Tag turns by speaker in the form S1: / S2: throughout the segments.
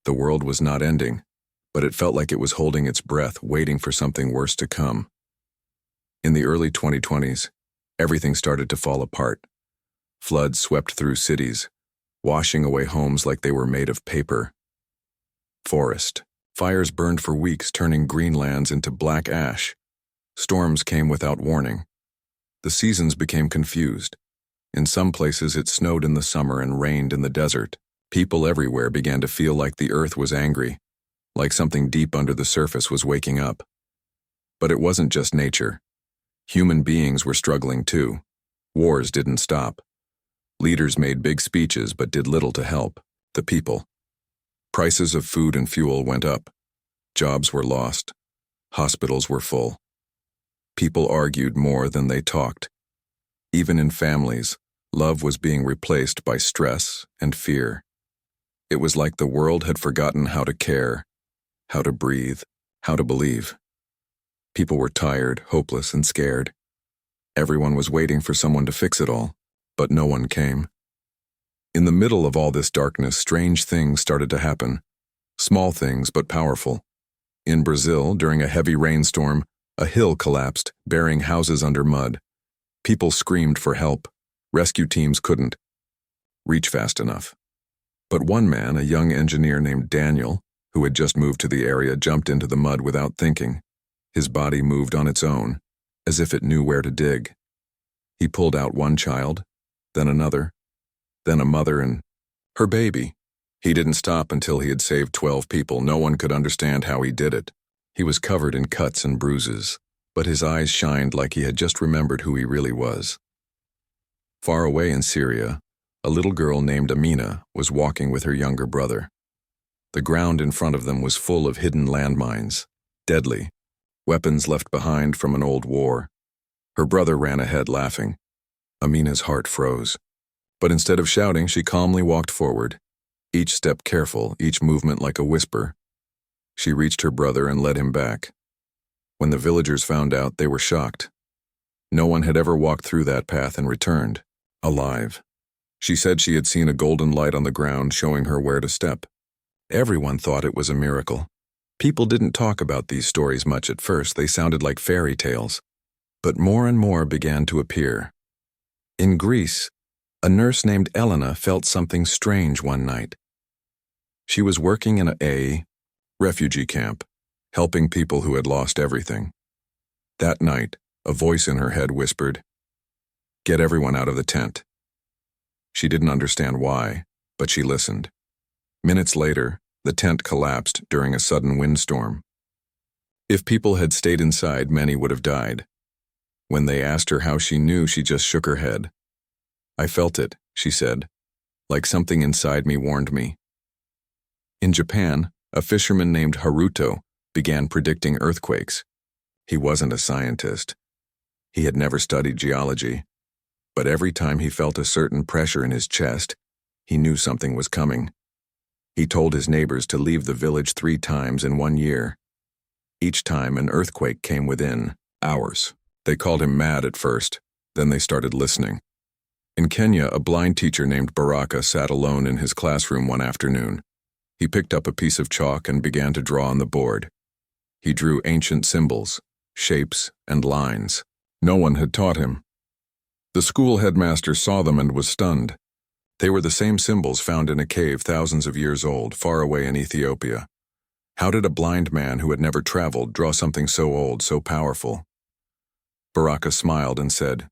S1: The world was not ending, but it felt like it was holding its breath, waiting for something worse to come. In the early 2020s, everything started to fall apart. Floods swept through cities, washing away homes like they were made of paper. Forest fires burned for weeks, turning green lands into black ash. Storms came without warning. The seasons became confused. In some places it snowed in the summer and rained in the desert. People everywhere began to feel like the earth was angry, like something deep under the surface was waking up. But it wasn't just nature. Human beings were struggling too. Wars didn't stop. Leaders made big speeches but did little to help the people. Prices of food and fuel went up. Jobs were lost. Hospitals were full. People argued more than they talked. Even in families, love was being replaced by stress and fear. It was like the world had forgotten how to care, how to breathe, how to believe. People were tired, hopeless, and scared. Everyone was waiting for someone to fix it all, but no one came. In the middle of all this darkness, strange things started to happen. Small things, but powerful. In Brazil, during a heavy rainstorm, a hill collapsed, burying houses under mud. People screamed for help. Rescue teams couldn't reach fast enough. But one man, a young engineer named Daniel, who had just moved to the area, jumped into the mud without thinking. His body moved on its own, as if it knew where to dig. He pulled out one child, then another, then a mother and her baby. He didn't stop until he had saved 12 people. No one could understand how he did it. He was covered in cuts and bruises, but his eyes shined like he had just remembered who he really was. Far away in Syria, a little girl named Amina was walking with her younger brother. The ground in front of them was full of hidden landmines, deadly, weapons left behind from an old war. Her brother ran ahead laughing. Amina's heart froze. But instead of shouting, she calmly walked forward, each step careful, each movement like a whisper. She reached her brother and led him back. When the villagers found out, they were shocked. No one had ever walked through that path and returned, alive. She said she had seen a golden light on the ground showing her where to step. Everyone thought it was a miracle. People didn't talk about these stories much at first. They sounded like fairy tales. But more and more began to appear. In Greece, a nurse named Elena felt something strange one night. She was working in a refugee camp, helping people who had lost everything. That night, a voice in her head whispered, "Get everyone out of the tent." She didn't understand why, but she listened. Minutes later, the tent collapsed during a sudden windstorm. If people had stayed inside, many would have died. When they asked her how she knew, she just shook her head. "I felt it," she said, "like something inside me warned me." In Japan, a fisherman named Haruto began predicting earthquakes. He wasn't a scientist. He had never studied geology. But every time he felt a certain pressure in his chest, he knew something was coming. He told his neighbors to leave the village 3 times in 1 year. Each time an earthquake came within hours. They called him mad at first, then they started listening. In Kenya, a blind teacher named Baraka sat alone in his classroom one afternoon. He picked up a piece of chalk and began to draw on the board. He drew ancient symbols, shapes, and lines. No one had taught him. The school headmaster saw them and was stunned. They were the same symbols found in a cave thousands of years old, far away in Ethiopia. How did a blind man who had never traveled draw something so old, so powerful? Baraka smiled and said,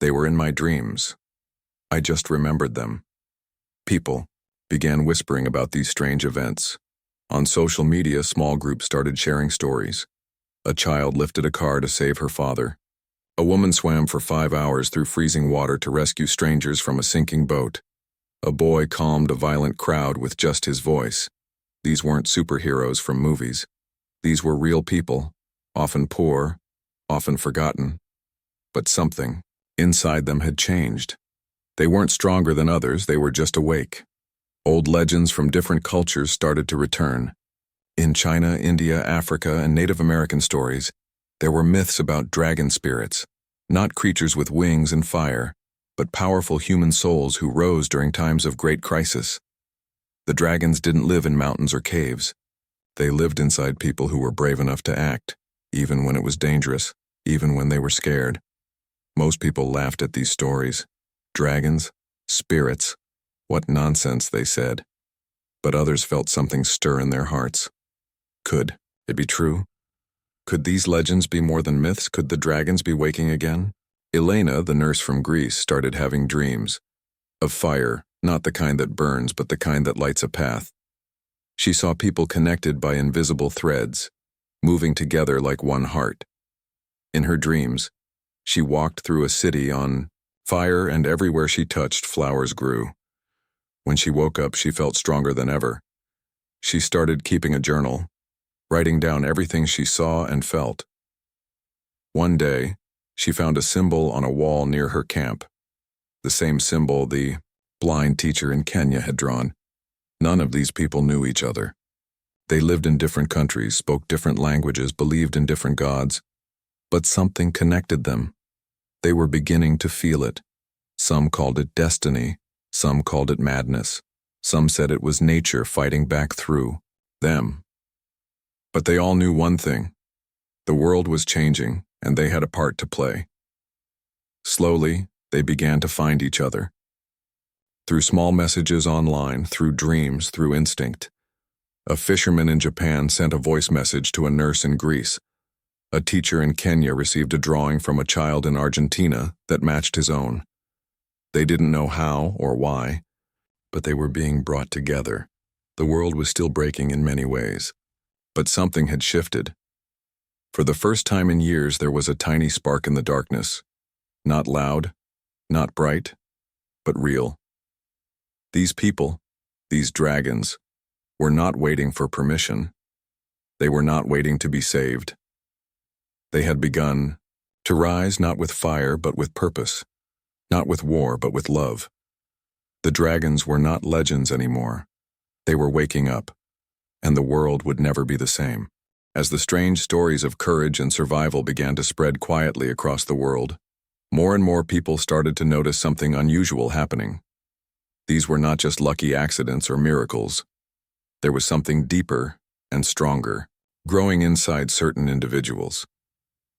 S1: "They were in my dreams. I just remembered them." People began whispering about these strange events. On social media, small groups started sharing stories. A child lifted a car to save her father. A woman swam for 5 hours through freezing water to rescue strangers from a sinking boat. A boy calmed a violent crowd with just his voice. These weren't superheroes from movies. These were real people, often poor, often forgotten. But something inside them had changed. They weren't stronger than others, they were just awake. Old legends from different cultures started to return. In China, India, Africa, and Native American stories, there were myths about dragon spirits, not creatures with wings and fire, but powerful human souls who rose during times of great crisis. The dragons didn't live in mountains or caves. They lived inside people who were brave enough to act, even when it was dangerous, even when they were scared. Most people laughed at these stories. Dragons? Spirits? What nonsense, they said. But others felt something stir in their hearts. Could it be true? Could these legends be more than myths? Could the dragons be waking again? Elena, the nurse from Greece, started having dreams. Of fire, not the kind that burns, but the kind that lights a path. She saw people connected by invisible threads, moving together like one heart. In her dreams, she walked through a city on fire, and everywhere she touched, flowers grew. When she woke up, she felt stronger than ever. She started keeping a journal, writing down everything she saw and felt. One day, she found a symbol on a wall near her camp, the same symbol the blind teacher in Kenya had drawn. None of these people knew each other. They lived in different countries, spoke different languages, believed in different gods, but something connected them. They were beginning to feel it. Some called it destiny, some called it madness, some said it was nature fighting back through them. But they all knew one thing: the world was changing, and they had a part to play. Slowly, they began to find each other. Through small messages online, through dreams, through instinct. A fisherman in Japan sent a voice message to a nurse in Greece. A teacher in Kenya received a drawing from a child in Argentina that matched his own. They didn't know how or why, but they were being brought together. The world was still breaking in many ways, but something had shifted. For the first time in years, there was a tiny spark in the darkness. Not loud, not bright, but real. These people, these dragons, were not waiting for permission. They were not waiting to be saved. They had begun to rise not with fire but with purpose, not with war but with love. The dragons were not legends anymore. They were waking up, and the world would never be the same. As the strange stories of courage and survival began to spread quietly across the world, more and more people started to notice something unusual happening. These were not just lucky accidents or miracles. There was something deeper and stronger, growing inside certain individuals.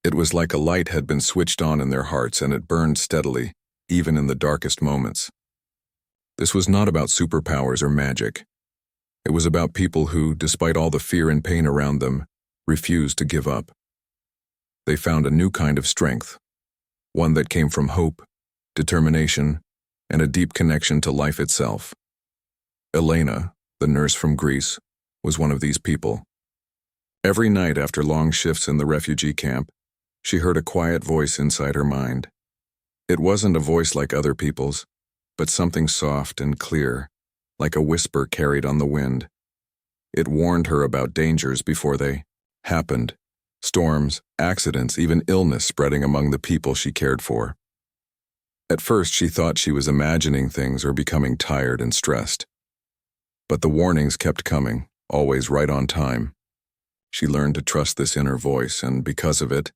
S1: It was like a light had been switched on in their hearts, and it burned steadily, even in the darkest moments. This was not about superpowers or magic. It was about people who, despite all the fear and pain around them, refused to give up. They found a new kind of strength, one that came from hope, determination, and a deep connection to life itself. Elena, the nurse from Greece, was one of these people. Every night after long shifts in the refugee camp, she heard a quiet voice inside her mind. It wasn't a voice like other people's, but something soft and clear, like a whisper carried on the wind. It warned her about dangers before they happened, storms, accidents, even illness spreading among the people she cared for. At first, she thought she was imagining things or becoming tired and stressed. But the warnings kept coming, always right on time. She learned to trust this inner voice, and because of it,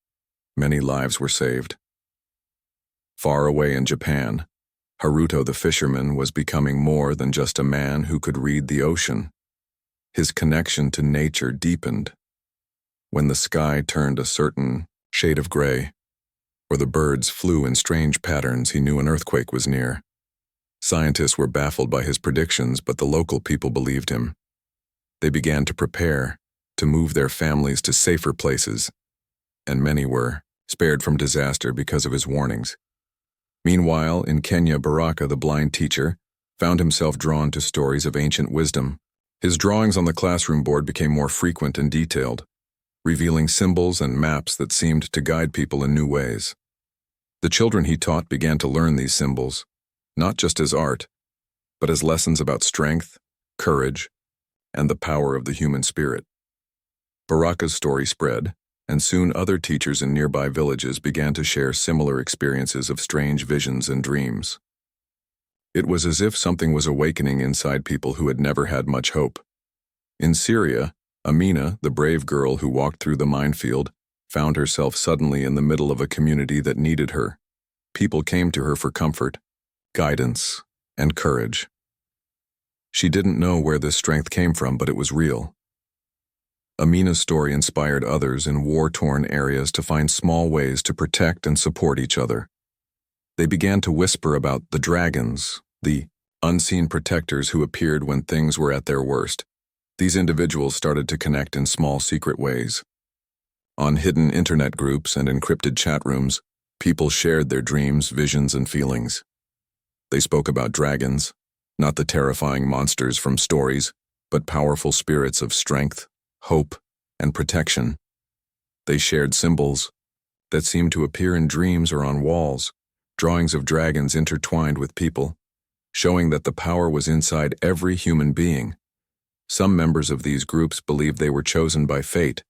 S1: many lives were saved. Far away in Japan, Haruto the fisherman was becoming more than just a man who could read the ocean. His connection to nature deepened. When the sky turned a certain shade of gray, or the birds flew in strange patterns, he knew an earthquake was near. Scientists were baffled by his predictions, but the local people believed him. They began to prepare, to move their families to safer places, and many were spared from disaster because of his warnings. Meanwhile, in Kenya, Baraka, the blind teacher, found himself drawn to stories of ancient wisdom. His drawings on the classroom board became more frequent and detailed, revealing symbols and maps that seemed to guide people in new ways. The children he taught began to learn these symbols, not just as art, but as lessons about strength, courage, and the power of the human spirit. Baraka's story spread, and soon other teachers in nearby villages began to share similar experiences of strange visions and dreams. It was as if something was awakening inside people who had never had much hope. In Syria, Amina, the brave girl who walked through the minefield, found herself suddenly in the middle of a community that needed her. People came to her for comfort, guidance, and courage. She didn't know where this strength came from, but it was real. Amina's story inspired others in war-torn areas to find small ways to protect and support each other. They began to whisper about the dragons, the unseen protectors who appeared when things were at their worst. These individuals started to connect in small, secret ways. On hidden internet groups and encrypted chat rooms, people shared their dreams, visions, and feelings. They spoke about dragons, not the terrifying monsters from stories, but powerful spirits of strength, hope, and protection. They shared symbols that seemed to appear in dreams or on walls, drawings of dragons intertwined with people, showing that the power was inside every human being. Some members of these groups believed they were chosen by fate.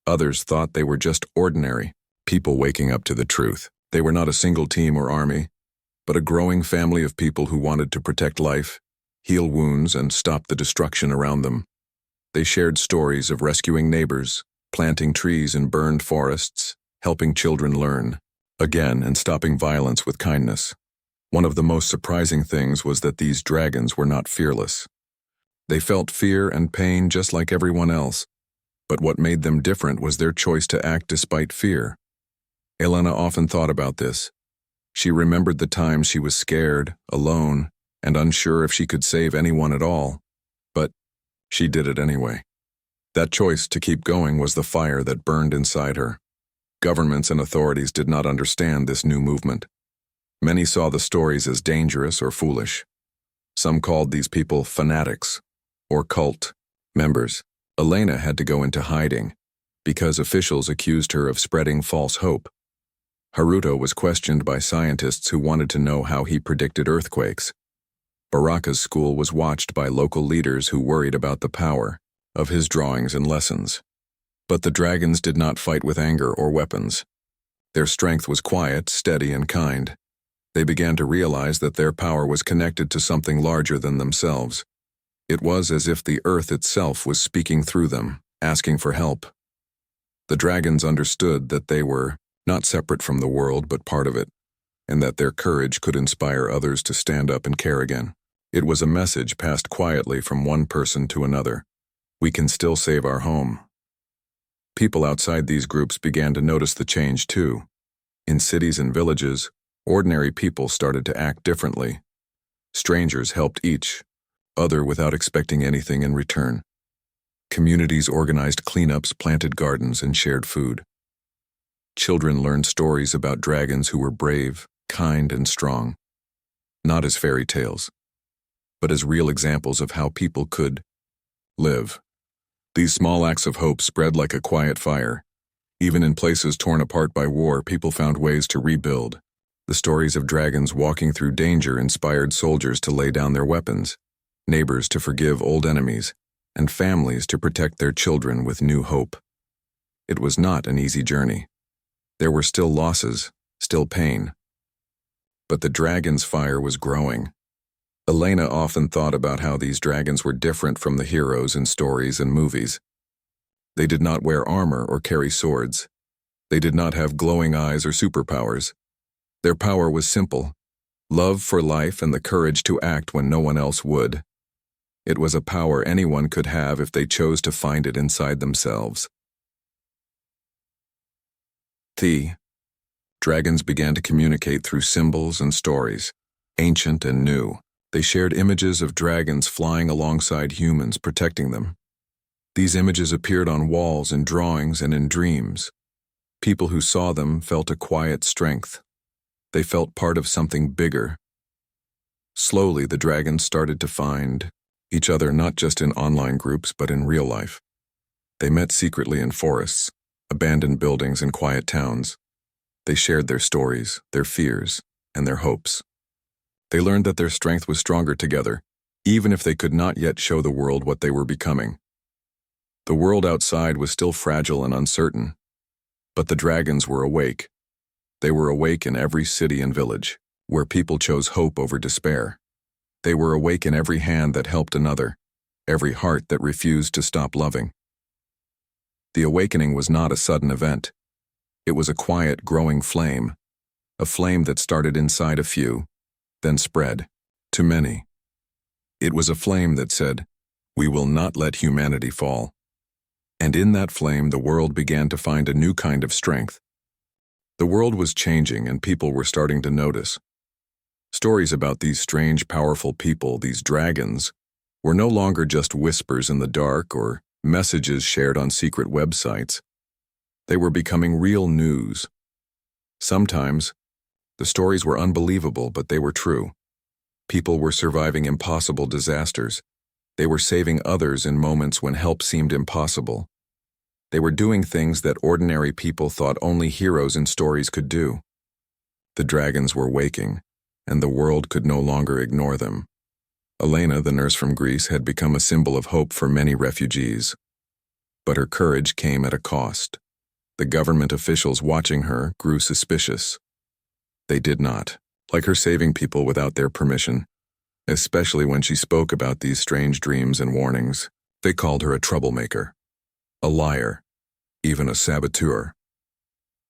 S1: Others thought they were just ordinary people waking up to the truth. They were not a single team or army, but a growing family of people who wanted to protect life, heal wounds, and stop the destruction around them. They shared stories of rescuing neighbors, planting trees in burned forests, helping children learn again, and stopping violence with kindness. One of the most surprising things was that these dragons were not fearless. They felt fear and pain just like everyone else, but what made them different was their choice to act despite fear. Elena often thought about this. She remembered the times she was scared, alone, and unsure if she could save anyone at all, but she did it anyway. That choice to keep going was the fire that burned inside her. Governments and authorities did not understand this new movement. Many saw the stories as dangerous or foolish. Some called these people fanatics or cult members. Elena had to go into hiding because officials accused her of spreading false hope. Haruto was questioned by scientists who wanted to know how he predicted earthquakes. Baraka's school was watched by local leaders who worried about the power of his drawings and lessons. But the dragons did not fight with anger or weapons. Their strength was quiet, steady, and kind. They began to realize that their power was connected to something larger than themselves. It was as if the earth itself was speaking through them, asking for help. The dragons understood that they were not separate from the world but part of it, and that their courage could inspire others to stand up and care again. It was a message passed quietly from one person to another. We can still save our home. People outside these groups began to notice the change too. In cities and villages, ordinary people started to act differently. Strangers helped each other without expecting anything in return. Communities organized cleanups, planted gardens, and shared food. Children learned stories about dragons who were brave, kind, and strong, not as fairy tales, but as real examples of how people could live. These small acts of hope spread like a quiet fire. Even in places torn apart by war, people found ways to rebuild. The stories of dragons walking through danger inspired soldiers to lay down their weapons, neighbors to forgive old enemies, and families to protect their children with new hope. It was not an easy journey. There were still losses, still pain. But the dragon's fire was growing. Elena often thought about how these dragons were different from the heroes in stories and movies. They did not wear armor or carry swords. They did not have glowing eyes or superpowers. Their power was simple: love for life and the courage to act when no one else would. It was a power anyone could have if they chose to find it inside themselves. The dragons began to communicate through symbols and stories, ancient and new. They shared images of dragons flying alongside humans, protecting them. These images appeared on walls, in drawings, and in dreams. People who saw them felt a quiet strength. They felt part of something bigger. Slowly, the dragons started to find each other not just in online groups but in real life. They met secretly in forests, abandoned buildings, and quiet towns. They shared their stories, their fears, and their hopes. They learned that their strength was stronger together, even if they could not yet show the world what they were becoming. The world outside was still fragile and uncertain, but the dragons were awake. They were awake in every city and village, where people chose hope over despair. They were awake in every hand that helped another, every heart that refused to stop loving. The awakening was not a sudden event. It was a quiet, growing flame, a flame that started inside a few, then spread to many. It was a flame that said, "We will not let humanity fall." And in that flame, the world began to find a new kind of strength. The world was changing and people were starting to notice. Stories about these strange, powerful people, these dragons, were no longer just whispers in the dark or messages shared on secret websites. They were becoming real news. Sometimes, the stories were unbelievable, but they were true. People were surviving impossible disasters. They were saving others in moments when help seemed impossible. They were doing things that ordinary people thought only heroes in stories could do. The dragons were waking, and the world could no longer ignore them. Elena, the nurse from Greece, had become a symbol of hope for many refugees. But her courage came at a cost. The government officials watching her grew suspicious. They did not like her saving people without their permission, especially when she spoke about these strange dreams and warnings. They called her a troublemaker, a liar, even a saboteur.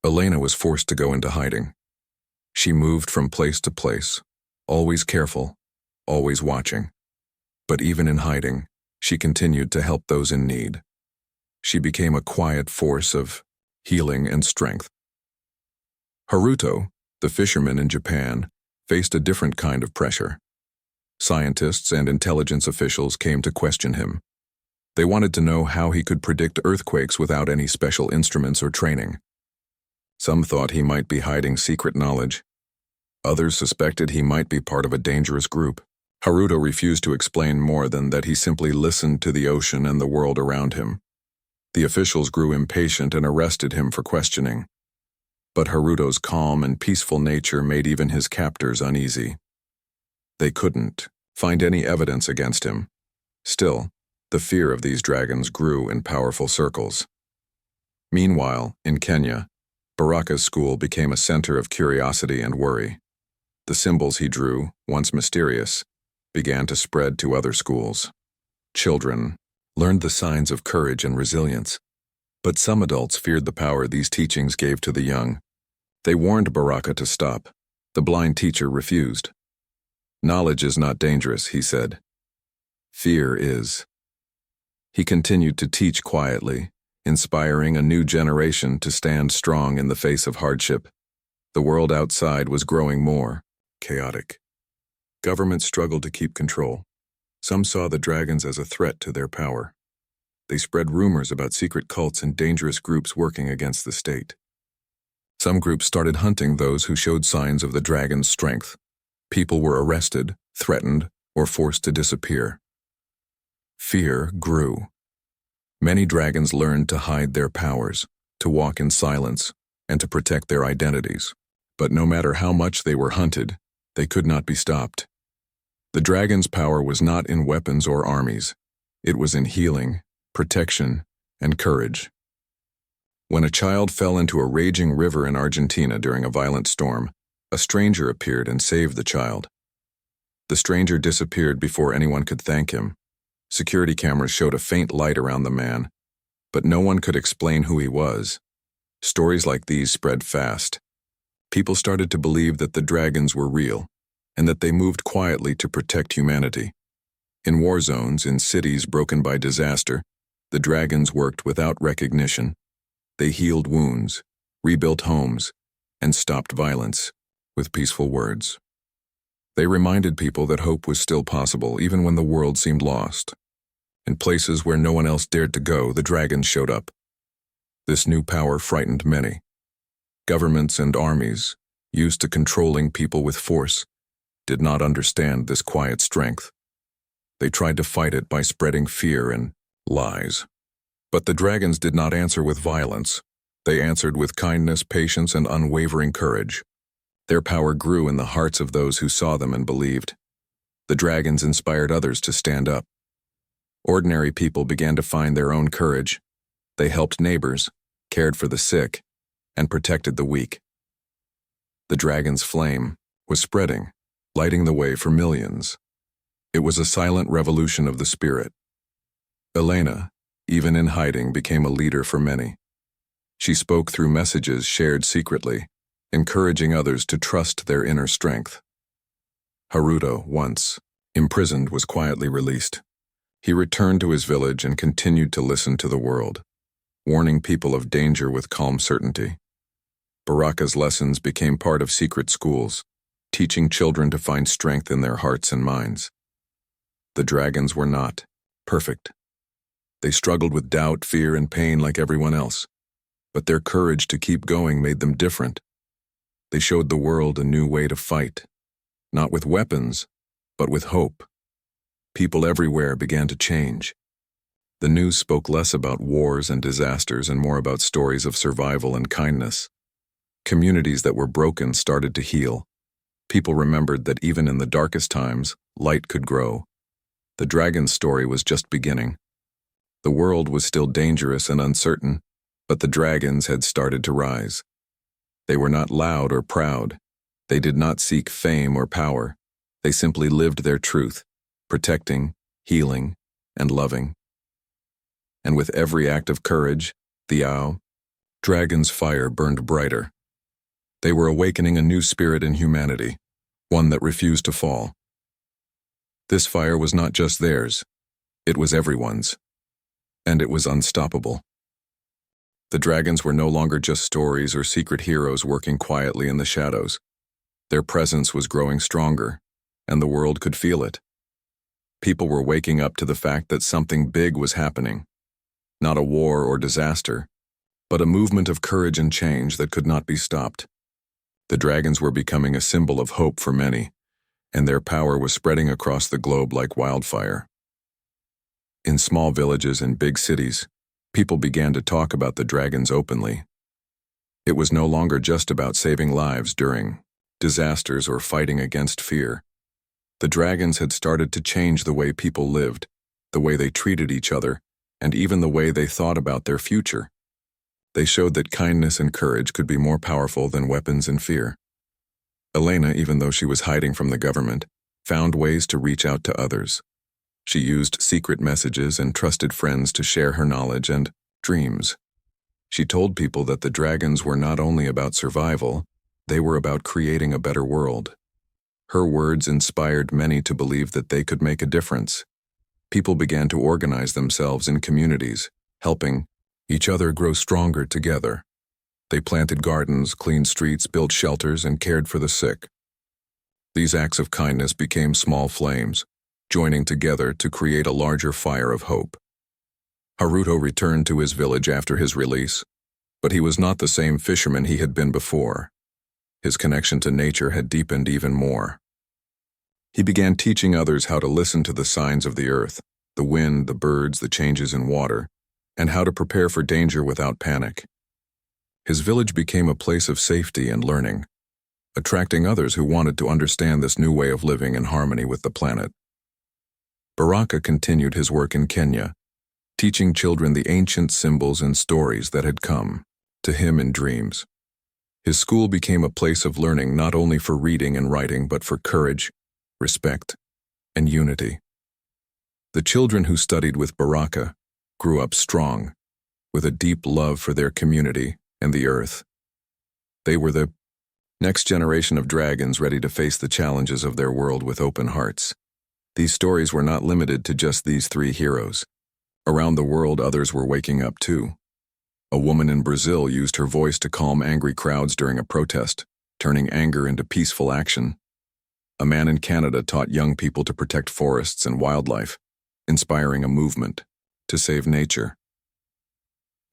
S1: Elena was forced to go into hiding. She moved from place to place, always careful, always watching. But even in hiding, she continued to help those in need. She became a quiet force of healing and strength. Haruto, the fisherman in Japan, faced a different kind of pressure. Scientists and intelligence officials came to question him. They wanted to know how he could predict earthquakes without any special instruments or training. Some thought he might be hiding secret knowledge. Others suspected he might be part of a dangerous group. Haruto refused to explain more than that he simply listened to the ocean and the world around him. The officials grew impatient and arrested him for questioning. But Haruto's calm and peaceful nature made even his captors uneasy. They couldn't find any evidence against him. Still, the fear of these dragons grew in powerful circles. Meanwhile, in Kenya, Baraka's school became a center of curiosity and worry. The symbols he drew, once mysterious, began to spread to other schools. Children learned the signs of courage and resilience. But some adults feared the power these teachings gave to the young. They warned Baraka to stop. The blind teacher refused. "Knowledge is not dangerous," he said. "Fear is." He continued to teach quietly, inspiring a new generation to stand strong in the face of hardship. The world outside was growing more chaotic. Governments struggled to keep control. Some saw the dragons as a threat to their power. They spread rumors about secret cults and dangerous groups working against the state. Some groups started hunting those who showed signs of the dragon's strength. People were arrested, threatened, or forced to disappear. Fear grew. Many dragons learned to hide their powers, to walk in silence, and to protect their identities. But no matter how much they were hunted, they could not be stopped. The dragon's power was not in weapons or armies. It was in healing, protection, and courage. When a child fell into a raging river in Argentina during a violent storm, a stranger appeared and saved the child. The stranger disappeared before anyone could thank him. Security cameras showed a faint light around the man, but no one could explain who he was. Stories like these spread fast. People started to believe that the dragons were real, and that they moved quietly to protect humanity. In war zones, in cities broken by disaster, the dragons worked without recognition. They healed wounds, rebuilt homes, and stopped violence with peaceful words. They reminded people that hope was still possible even when the world seemed lost. In places where no one else dared to go, the dragons showed up. This new power frightened many. Governments and armies, used to controlling people with force, did not understand this quiet strength. They tried to fight it by spreading fear and lies. But the dragons did not answer with violence. They answered with kindness, patience, and unwavering courage. Their power grew in the hearts of those who saw them and believed. The dragons inspired others to stand up. Ordinary people began to find their own courage. They helped neighbors, cared for the sick, and protected the weak. The dragon's flame was spreading, lighting the way for millions. It was a silent revolution of the spirit. Elena, even in hiding, became a leader for many. She spoke through messages shared secretly, encouraging others to trust their inner strength. Haruto, once imprisoned, was quietly released. He returned to his village and continued to listen to the world, warning people of danger with calm certainty. Baraka's lessons became part of secret schools, teaching children to find strength in their hearts and minds. The dragons were not perfect. They struggled with doubt, fear, and pain like everyone else, but their courage to keep going made them different. They showed the world a new way to fight, not with weapons, but with hope. People everywhere began to change. The news spoke less about wars and disasters and more about stories of survival and kindness. Communities that were broken started to heal. People remembered that even in the darkest times, light could grow. The dragon's story was just beginning. The world was still dangerous and uncertain, but the dragons had started to rise. They were not loud or proud. They did not seek fame or power. They simply lived their truth, protecting, healing, and loving. And with every act of courage, the dragon's fire burned brighter. They were awakening a new spirit in humanity, one that refused to fall. This fire was not just theirs, it was everyone's, and it was unstoppable. The dragons were no longer just stories or secret heroes working quietly in the shadows. Their presence was growing stronger, and the world could feel it. People were waking up to the fact that something big was happening. Not a war or disaster, but a movement of courage and change that could not be stopped. The dragons were becoming a symbol of hope for many, and their power was spreading across the globe like wildfire. In small villages and big cities, people began to talk about the dragons openly. It was no longer just about saving lives during disasters or fighting against fear. The dragons had started to change the way people lived, the way they treated each other, and even the way they thought about their future. They showed that kindness and courage could be more powerful than weapons and fear. Elena, even though she was hiding from the government, found ways to reach out to others. She used secret messages and trusted friends to share her knowledge and dreams. She told people that the dragons were not only about survival, they were about creating a better world. Her words inspired many to believe that they could make a difference. People began to organize themselves in communities, helping each other grow stronger together. They planted gardens, cleaned streets, built shelters, and cared for the sick. These acts of kindness became small flames, joining together to create a larger fire of hope. Haruto returned to his village after his release, but he was not the same fisherman he had been before. His connection to nature had deepened even more. He began teaching others how to listen to the signs of the earth, the wind, the birds, the changes in water, and how to prepare for danger without panic. His village became a place of safety and learning, attracting others who wanted to understand this new way of living in harmony with the planet. Baraka continued his work in Kenya, teaching children the ancient symbols and stories that had come to him in dreams. His school became a place of learning not only for reading and writing, but for courage, respect, and unity. The children who studied with Baraka grew up strong, with a deep love for their community and the earth. They were the next generation of dragons ready to face the challenges of their world with open hearts. These stories were not limited to just these three heroes. Around the world, others were waking up too. A woman in Brazil used her voice to calm angry crowds during a protest, turning anger into peaceful action. A man in Canada taught young people to protect forests and wildlife, inspiring a movement to save nature.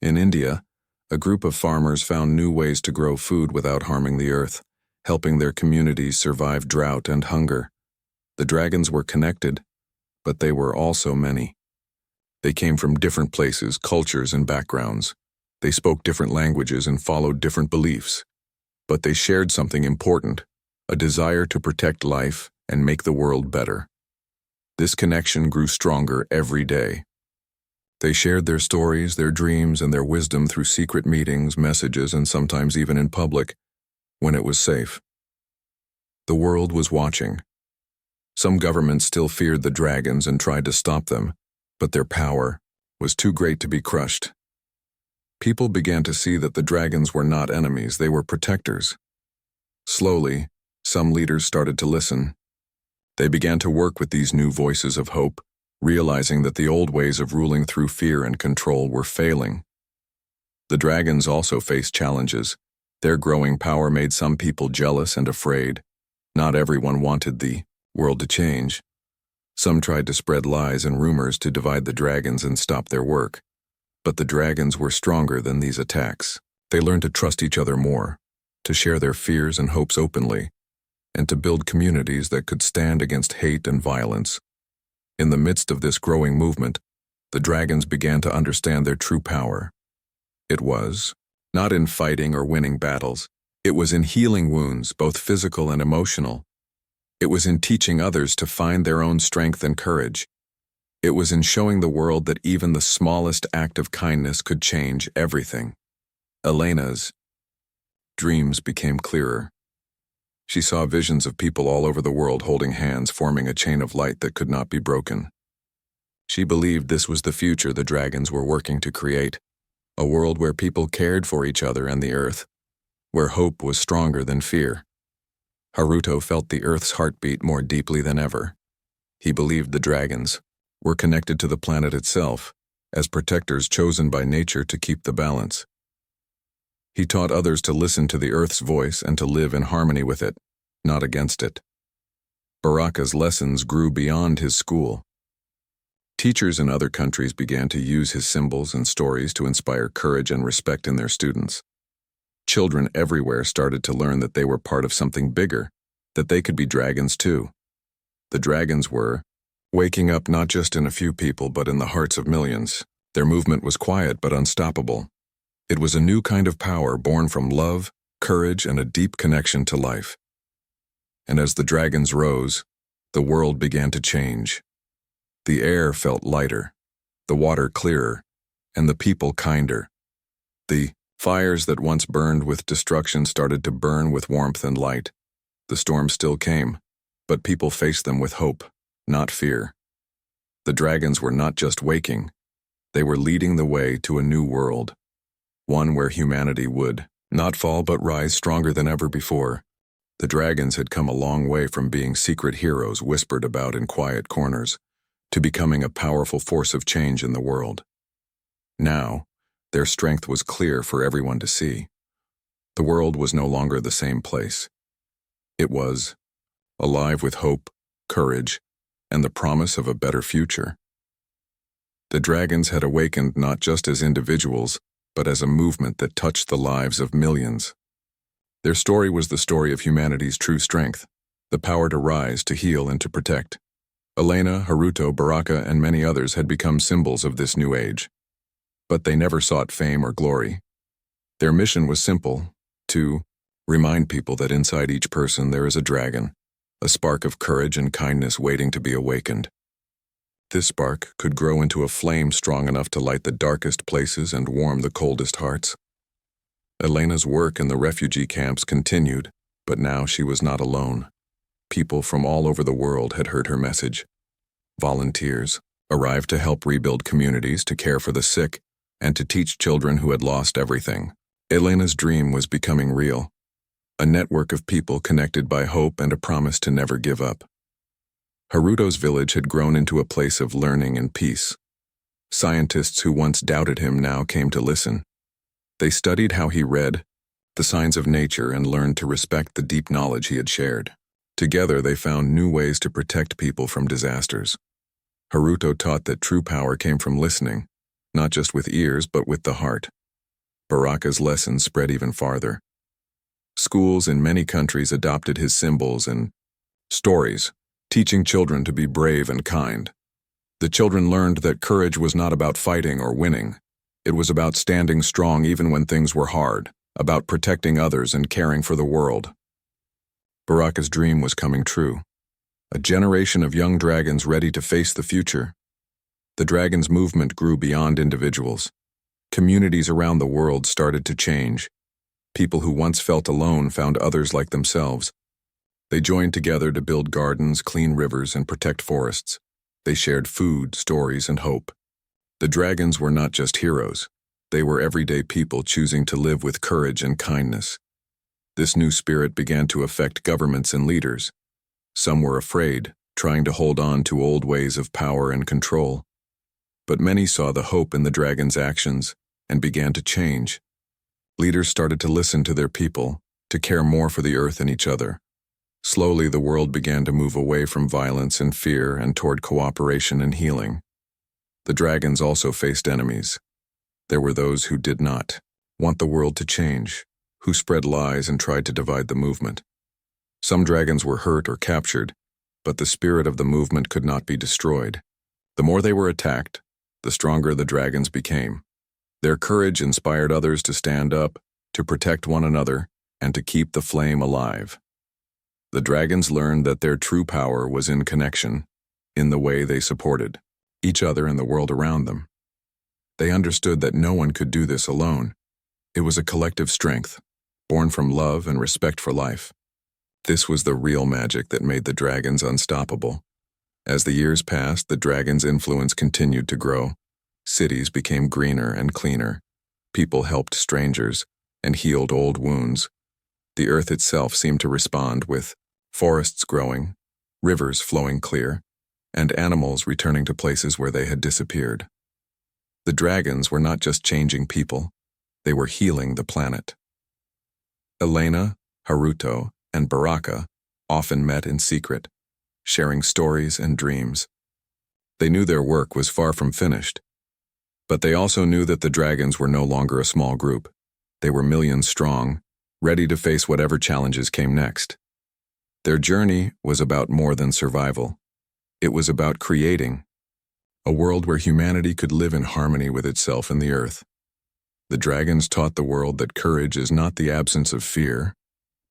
S1: In India, a group of farmers found new ways to grow food without harming the earth, helping their communities survive drought and hunger. The dragons were connected, but they were also many. They came from different places, cultures, and backgrounds. They spoke different languages and followed different beliefs. But they shared something important, a desire to protect life and make the world better. This connection grew stronger every day. They shared their stories, their dreams, and their wisdom through secret meetings, messages, and sometimes even in public, when it was safe. The world was watching. Some governments still feared the dragons and tried to stop them, but their power was too great to be crushed. People began to see that the dragons were not enemies, they were protectors. Slowly, some leaders started to listen. They began to work with these new voices of hope, realizing that the old ways of ruling through fear and control were failing. The dragons also faced challenges. Their growing power made some people jealous and afraid. Not everyone wanted the world to change. Some tried to spread lies and rumors to divide the dragons and stop their work. But the dragons were stronger than these attacks. They learned to trust each other more, to share their fears and hopes openly, and to build communities that could stand against hate and violence. In the midst of this growing movement, the dragons began to understand their true power. It was not in fighting or winning battles. It was in healing wounds, both physical and emotional. It was in teaching others to find their own strength and courage. It was in showing the world that even the smallest act of kindness could change everything. Elena's dreams became clearer. She saw visions of people all over the world holding hands, forming a chain of light that could not be broken. She believed this was the future the dragons were working to create, a world where people cared for each other and the earth, where hope was stronger than fear. Haruto felt the earth's heartbeat more deeply than ever. He believed the dragons were connected to the planet itself, as protectors chosen by nature to keep the balance. He taught others to listen to the earth's voice and to live in harmony with it, not against it. Baraka's lessons grew beyond his school. Teachers in other countries began to use his symbols and stories to inspire courage and respect in their students. Children everywhere started to learn that they were part of something bigger, that they could be dragons too. The dragons were waking up not just in a few people but in the hearts of millions. Their movement was quiet but unstoppable. It was a new kind of power born from love, courage, and a deep connection to life. And as the dragons rose, the world began to change. The air felt lighter, the water clearer, and the people kinder. The fires that once burned with destruction started to burn with warmth and light. The storms still came, but people faced them with hope, not fear. The dragons were not just waking, they were leading the way to a new world. One where humanity would not fall but rise stronger than ever before. The dragons had come a long way from being secret heroes whispered about in quiet corners, to becoming a powerful force of change in the world. Now, their strength was clear for everyone to see. The world was no longer the same place. It was alive with hope, courage, and the promise of a better future. The dragons had awakened not just as individuals, but as a movement that touched the lives of millions. Their story was the story of humanity's true strength, the power to rise, to heal, and to protect. Elena, Haruto, Baraka, and many others had become symbols of this new age. But they never sought fame or glory. Their mission was simple, to remind people that inside each person there is a dragon, a spark of courage and kindness waiting to be awakened. This spark could grow into a flame strong enough to light the darkest places and warm the coldest hearts. Elena's work in the refugee camps continued, but now she was not alone. People from all over the world had heard her message. Volunteers arrived to help rebuild communities, to care for the sick, and to teach children who had lost everything. Elena's dream was becoming real, a network of people connected by hope and a promise to never give up. Haruto's village had grown into a place of learning and peace. Scientists who once doubted him now came to listen. They studied how he read the signs of nature and learned to respect the deep knowledge he had shared. Together they found new ways to protect people from disasters. Haruto taught that true power came from listening, not just with ears but with the heart. Baraka's lessons spread even farther. Schools in many countries adopted his symbols and stories, teaching children to be brave and kind. The children learned that courage was not about fighting or winning. It was about standing strong even when things were hard, about protecting others and caring for the world. Baraka's dream was coming true. A generation of young dragons ready to face the future. The dragons' movement grew beyond individuals. Communities around the world started to change. People who once felt alone found others like themselves. They joined together to build gardens, clean rivers, and protect forests. They shared food, stories, and hope. The dragons were not just heroes. They were everyday people choosing to live with courage and kindness. This new spirit began to affect governments and leaders. Some were afraid, trying to hold on to old ways of power and control. But many saw the hope in the dragon's actions and began to change. Leaders started to listen to their people, to care more for the earth and each other. Slowly, the world began to move away from violence and fear and toward cooperation and healing. The dragons also faced enemies. There were those who did not want the world to change, who spread lies and tried to divide the movement. Some dragons were hurt or captured, but the spirit of the movement could not be destroyed. The more they were attacked, the stronger the dragons became. Their courage inspired others to stand up, to protect one another, and to keep the flame alive. The dragons learned that their true power was in connection, in the way they supported each other and the world around them. They understood that no one could do this alone. It was a collective strength, born from love and respect for life. This was the real magic that made the dragons unstoppable. As the years passed, the dragons' influence continued to grow. Cities became greener and cleaner. People helped strangers and healed old wounds. The earth itself seemed to respond, with forests growing, rivers flowing clear, and animals returning to places where they had disappeared. The dragons were not just changing people, they were healing the planet. Elena, Haruto, and Baraka often met in secret, sharing stories and dreams. They knew their work was far from finished, but they also knew that the dragons were no longer a small group. They were millions strong, ready to face whatever challenges came next. Their journey was about more than survival. It was about creating a world where humanity could live in harmony with itself and the earth. The dragons taught the world that courage is not the absence of fear,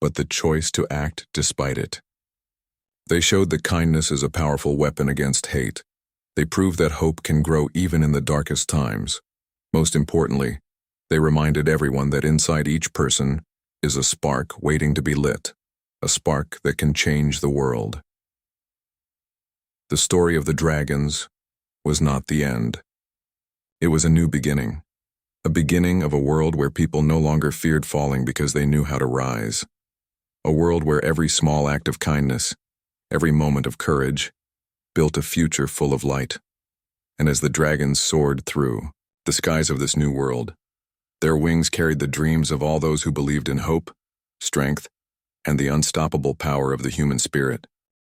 S1: but the choice to act despite it. They showed that kindness is a powerful weapon against hate. They proved that hope can grow even in the darkest times. Most importantly, they reminded everyone that inside each person is a spark waiting to be lit, a spark that can change the world. The story of the dragons was not the end. It was a new beginning, a beginning of a world where people no longer feared falling because they knew how to rise, a world where every small act of kindness, every moment of courage, built a future full of light. And as the dragons soared through the skies of this new world, their wings carried the dreams of all those who believed in hope, strength, and the unstoppable power of the human spirit.